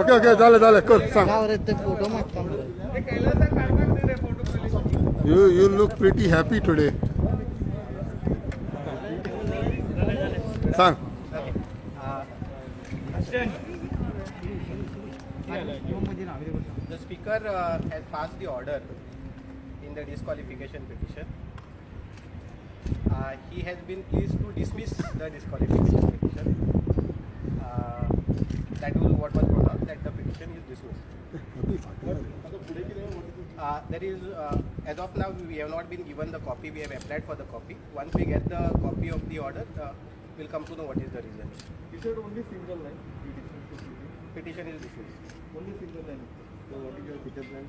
Okay okay झालं कर सांग. फोटो मागता You look pretty happy today. सांग. The speaker has passed the order in the disqualification petition. He has been pleased to dismiss the disqualification petition. That was what was pronounced, that the petition is dismissed. There is, as of now, we have not been given the copy. We have applied for the copy. Once we get the copy of the order, we'll come to know what is the reason. You said only single line. Petition is dismissed. Only single line. So what is your future plan?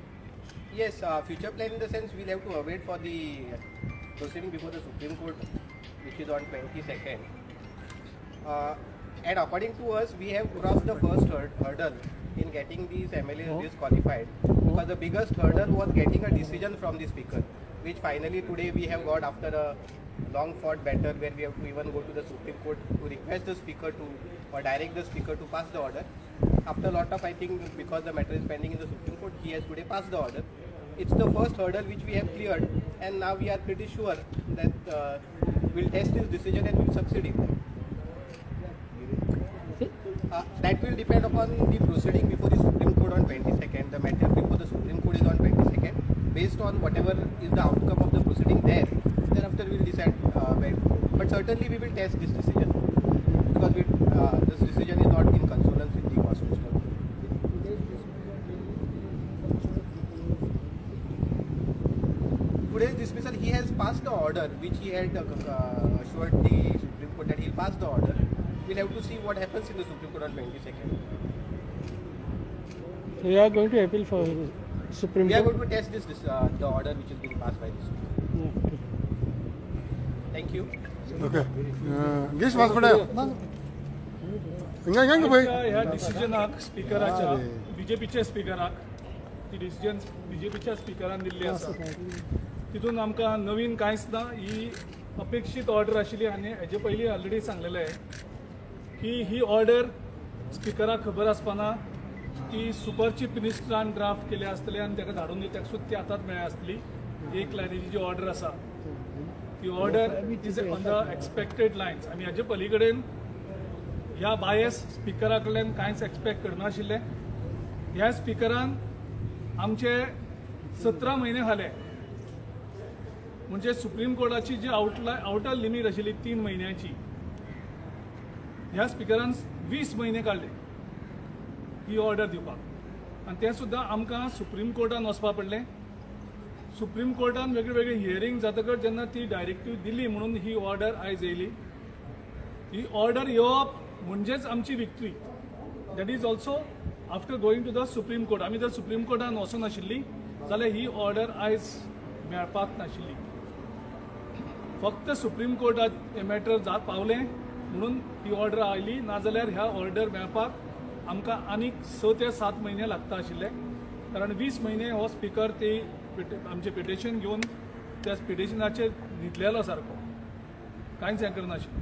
Yes, future plan in the sense we'll have to await for the proceeding before the Supreme Court, which is on 22nd. And according to us, we have crossed the first hurdle in getting these MLAs disqualified, because the biggest hurdle was getting a decision from the speaker, which finally today we have got after a long fought battle where we have to even go to the Supreme Court to request the speaker to, or direct the speaker to pass the order. After a lot of, I think, because the matter is pending in the Supreme Court, he has today passed the order. It's the first hurdle which we have cleared, and now we are pretty sure that we'll test his decision and we'll succeed in that. That will depend upon the proceeding before the Supreme Court on 22nd. The matter before the Supreme Court is on 22nd. Based on whatever is the outcome of the proceeding there, thereafter we will decide where. But certainly we will test this decision, because this decision is not in consonance with the constitution. Today's dismissal, he has passed the order which he had assured the Supreme Court that he will pass the order. We'll have to see what happens in the Supreme Court on 22nd. So you are going to appeal for Supreme Court? We are going to test this the order which is being passed by this. Okay. Thank you. Okay गेस वाज पडा हिंगा हिंगा भाई ह्या डिसिजनाक स्पीकराच्या बीजेपीच्या स्पीकराक ती decision बीजेपीच्या स्पीकरान Delhi आसा. तितून आमकां नवीन कांयच ना. ही अपेक्षीत ऑर्डर आशिल्ली आनी हेजे पयलीं ऑलरेडी सांगलेलें की ही ऑर्डर स्पीकराक खबर आसपाना की सुपर चीफ मिनिस्टरान ड्राफ्ट केले आसतले आनी ताका धाडून दिवंक सुद्दां ती आतांच मेळ्ळी आसतली. एक लायनीची जी ऑर्डर आसा ती order is on the expected lines. आमी हाजे पलीकडेन ह्या बायस स्पीकरा कडल्यान कांयच एक्सपेक्ट करनाशिल्ले. ह्या स्पीकरान आमचे 17 म्हयने जाले, म्हणजे सुप्रीम कोर्टाची जी आउटर लिमीट आशिल्ली 3 म्हयन्याची, ह्या स्पीकरान 20 म्हयने काडले ही ऑर्डर दिवपाक. आनी तें सुद्दां आमकां सुप्रीम कोर्टान वचपा पडलें. सुप्रीम कोर्टान वेगळे वेगळे हियरींग जातकच जेन्ना ती डायरेक्टीव दिली म्हणून ही ऑर्डर आयज येयली. ही ऑर्डर येवप म्हणजेच आमची victory. That is also after going to the Supreme Court. आमी जर सुप्रीम कोर्टान वचनाशिल्ली जाल्यार ही ऑर्डर आयज मेळपाक नाशिल्ली. फक्त सुप्रीम कोर्टात हे मॅटर पावलें म्हणून ही ऑर्डर आयली. नाजाल्यार ह्या ऑर्डर मेळपाक आमकां आनीक 6 ते 7 म्हयने लागता आशिल्ले, कारण 20 म्हयने हो स्पीकर ती आमचे पिटिशन घेवन त्या पिटिशनाचेर न्हिदलेलो सारको, कांयच हें करनाशिल्लो.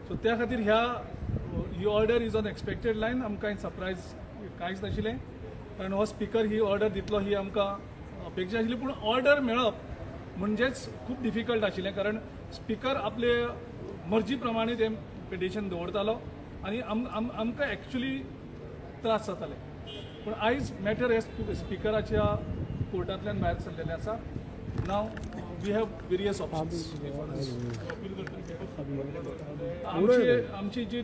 सो त्या खातीर ही order is on expected line. आमकां कांय सरप्रायज कांयच नाशिल्लें, कारण हो स्पीकर ही ऑर्डर दितलो ही आमकां अपेक्षा आशिल्ली. पूण ऑर्डर मेळप म्हणजेच खूब डिफिकल्ट आशिल्लें, कारण स्पीकर आपले मर्जी प्रमाणे तें पिटिशन दवरतालो आनी आमकां एक्चुली त्रास जाताले. पूण आयज मॅटर हे स्पीकराच्या कोर्टांतल्यान भायर सरलेलें आसा. Now we have various options. आमची जी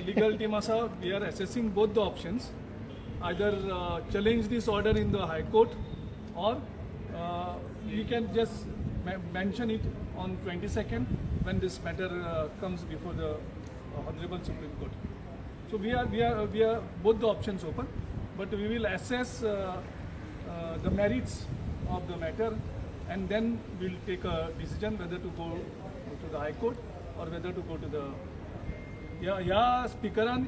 लिगल टीम आसा, we are assessing both the options. Either challenge this order in the high court or we can just mention it on 22nd when this matter comes before the Honorable Supreme Court. So we are both the options open, but we will assess the merits of the matter, and then we'll take a decision whether to go to the High Court or whether to go to the ह्या स्पीकरान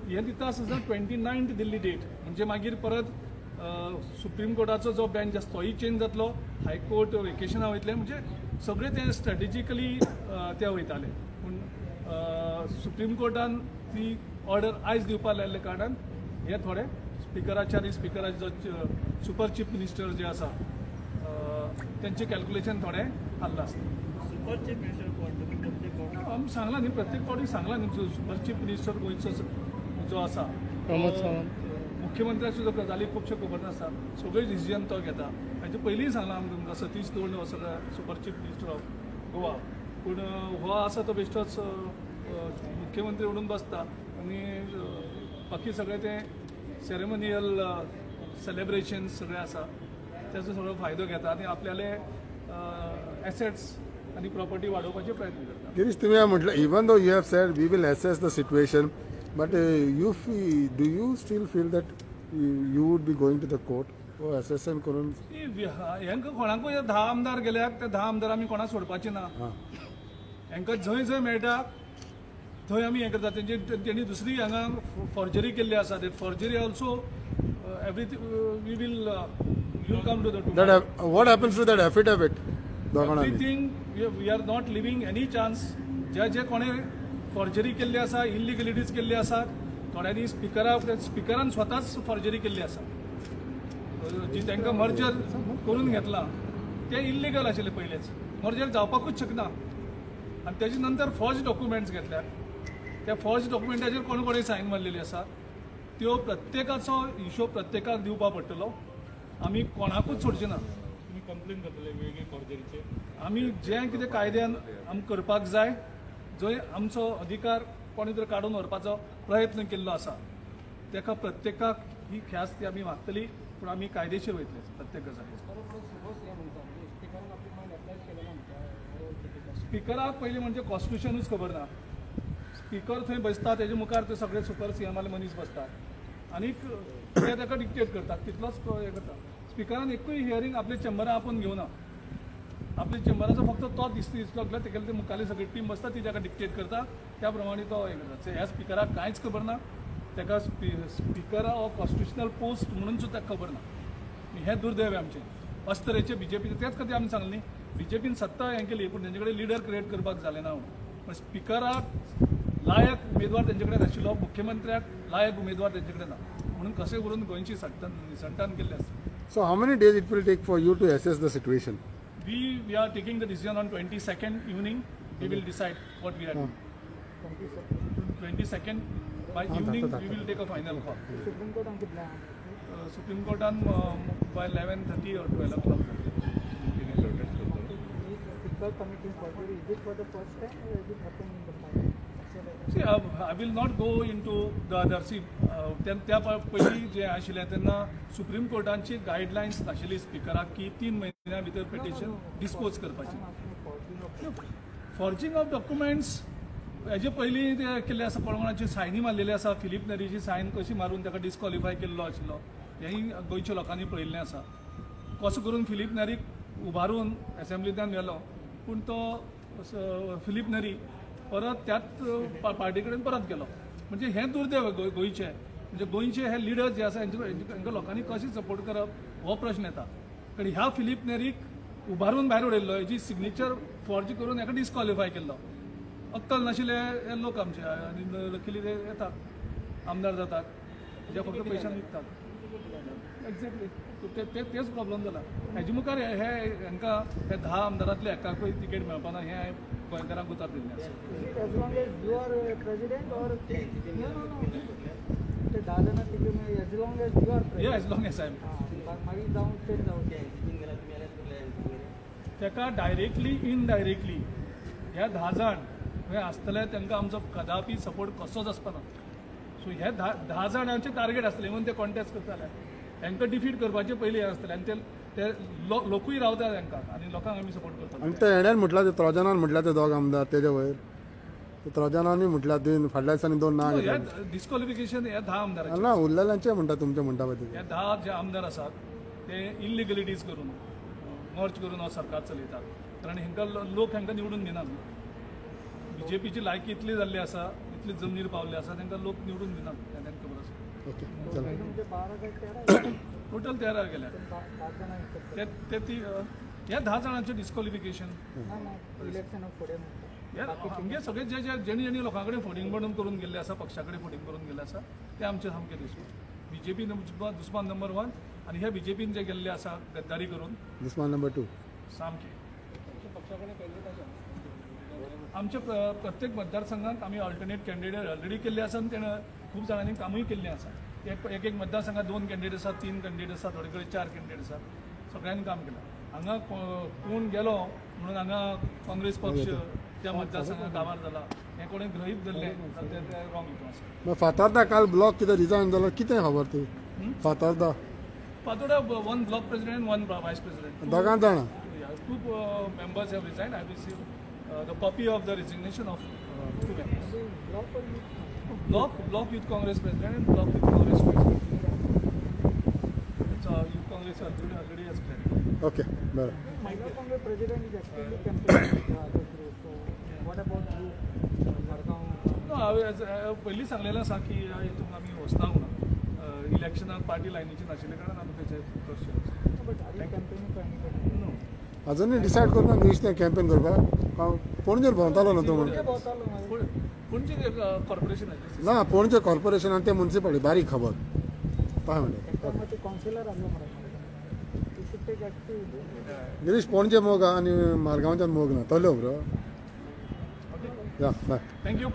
हें दिता आसा 29th Delhi date. म्हणजे मागीर परत supreme कोर्टाचो जो bench आसा तोय चेंज जातलो, हायकोर्ट वेकेशना वयतले, म्हणजे सगळे ते स्ट्रेटेजिकली ते वयताले. पूण सुप्रीम कोर्टान ती ऑर्डर आयज दिवपाक लायल्ले कारणान हे थोडे स्पिकराचे आनी स्पिकराचे जो सुपर चीफ मिनिस्टर जे आसा त्यांचे कॅल्क्युलेशन थोडे हल्ला आसता. आमी सांगला न्ही प्रत्येक फावटी सांगला न्ही जो सुपर चीफ मिनिस्टर गोंयचो जो आसा प्रमोद सावंत मुख्यमंत्र्याक सुद्दां गजाली खुबश्यो खबर नासता, सगळे डिसिजन तो घेता. हाचे पयलींय सांगला आमी तुमकां सतीश धवन हो सगळो super chief minister of Goa, पूण हो आसा तो बेश्टोच मुख्यमंत्री म्हणून बसता आनी बाकी सगळे ते सेरेमोनियल सेलिब्रेशन सगळे आसा त्याचो सगळो फायदो घेता आनी आपल्याले एसेट्स आनी प्रॉपर्टी वाडोवपाचे प्रयत्न करता. गिरीश, तुम्ही म्हटलं even though you have said we will assess the situation, but do you still feel that you would be going to the court ओ असेसन करून? हांकां कोणाकूय 10 आमदार गेल्यात ते 10 आमदार आमी कोणाक सोडपाचे ना. हांकां जंय जंय मेळटा थंय आमी हें करता. तेंच्यांनी दुसरी हांगा फॉर्जरी केल्ली आसा. ते forgery also everything we will you come to the what happens to that affidavit? Everything we are not leaving any chance. जे कोणे फॉर्जरी केल्ली आसा, इलिगलिटीज केल्ली आसात, थोड्यांनी स्पिकरान स्वताच फॉर्जरी केल्ली आसा. जी तांकां मर्जर करून घेतला ते इल्लिगल आशिल्ले पयलेच, मर्जर जावपाकूच शकना. आनी तेजे नंतर फॉर्ज डॉक्युमेंट्स घेतल्यात. त्या फॉर्ज डॉक्युमेंटाचेर कोण कोणें सायन मारलेली आसा त्यो प्रत्येकाचो हिशोब प्रत्येकाक दिवपा पडटलो. आमी कोणाकूच सोडचे ना. कंप्लेन करतले वेगळे फॉर्जरीचे. आमी जें कितें कायद्यान आमकां करपाक जाय, जंय आमचो अधिकार कोणी तरी काडून व्हरपाचो प्रयत्न केल्लो आसा तेका प्रत्येकाक ही ख्यास्त ती आमी मागतली, पूण आमी कायदेशीर वयतले प्रत्येक गजालीर. स्पिकराक पयलीं म्हणजे कॉन्स्टिट्युशनूच खबर ना. स्पिकर थंय बसता, तेजे मुखार ते सगळे सुपर सीएमाले मनीस बसतात आनीक ते ताका डिक्टेट करतात, तितलोच तो हें करता. स्पिकरान एकूय हियरींग आपल्या चेंबरान आपूण घेवना. आपल्या चेंबराचो फक्त तो दिसलो तेगेले ते मुखाली सगळी टीम बसता, ती ताका डिक्टेट करता, त्या प्रमाणे तो हें करता. ह्या स्पिकराक कांयच खबर ना. ताका स्पिकर ऑफ कॉन्स्टिट्युशनल पोस्ट म्हणून सुद्दां ताका खबर ना. हें दुर्दैव आमचें. अशे तरेचे बीजेपीचे तेच खातीर आमी सांगलें न्ही, बीजेपीन सत्ता हें केली पूण तेंचे कडेन लिडर क्रिएट करपाक जालें ना. पण स्पिकराक लायक उमेदवार तेंचे कडेन आशिल्लो, मुख्यमंत्र्याक लायक उमेदवार तेंचे कडेन ना, म्हणून कशें करून गोंयची निसंतान केल्ली आसा. So how many days it will take for you to assess the situation? We are taking the decision on 22nd evening. We will decide what we are doing. 22nd by evening we will take a final call. Supreme Court on by 11:30 or 12 o'clock. See, I will not go into the other. See, त्या पयलीं जे आशिल्लें तेन्ना supreme कोर्टाची guidelines आशिल्ली स्पिकराक की 3 म्हयन्या भितर petition dispose करपाची. फॉर्जिंग ऑफ डॉक्युमेंट्स हेजे पयलीं ते केल्ले आसा, कोणाची सायनी मारलेली आसा. फिलीप नेरीची सायन कशी मारून ताका डिस्क्वॉलिफाय केल्लो आशिल्लो हेंय गोंयच्या लोकांनी पळयल्लें आसा. कसो करून फिलीप नेरीक उबारून एसेंब्लींतल्यान व्हेलो, पूण तो फिलीप नेरी परत त्याच पार्टी कडेन परत गेलो. म्हणजे हें दुर्दैव गोंयचें. म्हणजे गोंयचे हे लिडर जे आसा हांकां लोकांनी कशें सपोर्ट करप हो प्रश्न येता. कारण ह्या फिलीप नेरीक उबारून भायर उडयल्लो, हेजी सिग्नेचर फॉर्ज करून हाका डिस्क्वॉलिफाय केल्लो. अक्कल नाशिल्ले हे लोक आमचे आनी लकीली ते येतात आमदार जातात, जे फक्त पयशान विकतात. एक्झॅक्टली तेच प्रॉब्लेम जाला. हेजे मुखार हे हांकां हे 10 आमदारांतले एकाकूय तिकेट मेळपाना हें गोंयकारांक उतर दिल्लें आसा. As long as you are president or no, ते 10 जाणां तिकेट मेळ्ळी. As long as you are president. Yeah, as long as I am. मागीर जावं स्टेट जावं. ताका डायरेक्टली इनडायरेक्टली ह्या 10 जाण हे आसतले तांकां आमचो कदापि सपोर्ट कसोच आसपाना. सो हे 10 जाणांचे टार्गेट आसतले म्हणून ते कॉन्टेस्ट करताले. तांकां डिफीट करपाचे पयलीं हे आसतले आनी ते लोकूय रावता तांकां आनी लोकांक आमी सपोर्ट करता. आणि ते हेड्यान म्हटलं ते त्रोजनान म्हटलं ते दोग आमदार तेजे वयर ते त्रोजनांनी म्हटल्या दोन फाटल्या दिसांनी 2 नांव हे डिस्क्वॉलिफिकेशन हे 10 आमदारांचे. ना उरलेल्यांचे म्हणटा तुमचे म्हणटा पळय हे 10 जे आमदार आसात ते इलिगलिटीज करून मर्ज करून हो सरकार चलयतात. कारण हांकां लोक हांकां निवडून दिनात. बीजेपीची लायकी इतली जाल्ली आसा, इतली जमनीर पावल्ली आसा, तांकां लोक निवडून दिनात. तांकां खबर आसा. ओके चला. टोटल 13 गेल्या. ह्या 10 जाणांचे डिस्क्वॉलिफिकेशन. इलेक्शन फुडें आमगे सगळे जे जे जेणे जेणे लोकां कडेन फंडींग म्हणून करून गेल्ले आसा पक्षा कडेन फंडींग करून गेल्ले आसा ते आमचे सामके दिसून बीजेपी दुस्मान नंबर 1 आनी ह्या बीजेपीन जे गेल्ले आसा गद्दारी करून दुस्मान नंबर 2 सामके आमच्या प्रत्येक मतदारसंघात आम्ही अल्टरनेट कॅन्डिडेट ऑलरेडी केल्ले आसा आनी तेणें खूब जाणांनी कामूय केल्लें आसा एक एक मतदारसंघात 2 कॅन्डिडेट आसात 3 कॅन्डिडेट आसात थोडे कडेन 4 कॅन्डिडेट आसात सगळ्यांनी काम केलं हांगा कोण गेलो म्हणून हांगा काँग्रेस पक्ष त्या मतदारसंघात काबार जाला हें कोणें गृहीत धरलें जाल्यार तें रॉंग हितून आसा मागीर फातर्डा काल ब्लॉक कितें रिजायन जालो कितें खबर ती फातर्डा फातोर्डा 1 ब्लॉक प्रेसिडेंट 1 वायस प्रेसिडेंट दोगां जाणां two members have resigned. I have received the copy of the resignation of 2 members. Block Youth Congress President and Block Youth Congress President. It's Youth Congress already has president. Okay बरें Mahila Congress president is actively campaigning for other groups. So what about you, Margaon? No, पयलीं सांगलेलें आसा की हितून आमी वचना म्हणून इलेक्शनाक party लायनीची नाशिल्ले कारणान आमी तेचे चडशे But are you campaigning for anybody? No अजूनय डिसायड करना न्ही कॅम्पेन करपाक पणजे भोंवतालो न्हू तूं कितें भोंवतालो मागीर? पणजे कॉर्पोरेशनाचे ना पणजे कॉर्पोरेशनान ते म्युनिसिपालिटी बारीक खबर काय म्हणले तर मग ते काउन्सिलर आसलो मरे you should take active Girish Panaji मोग आनी मारगांवच्यान मोग ना तोल्यो ब्रो या बाय थँक्यू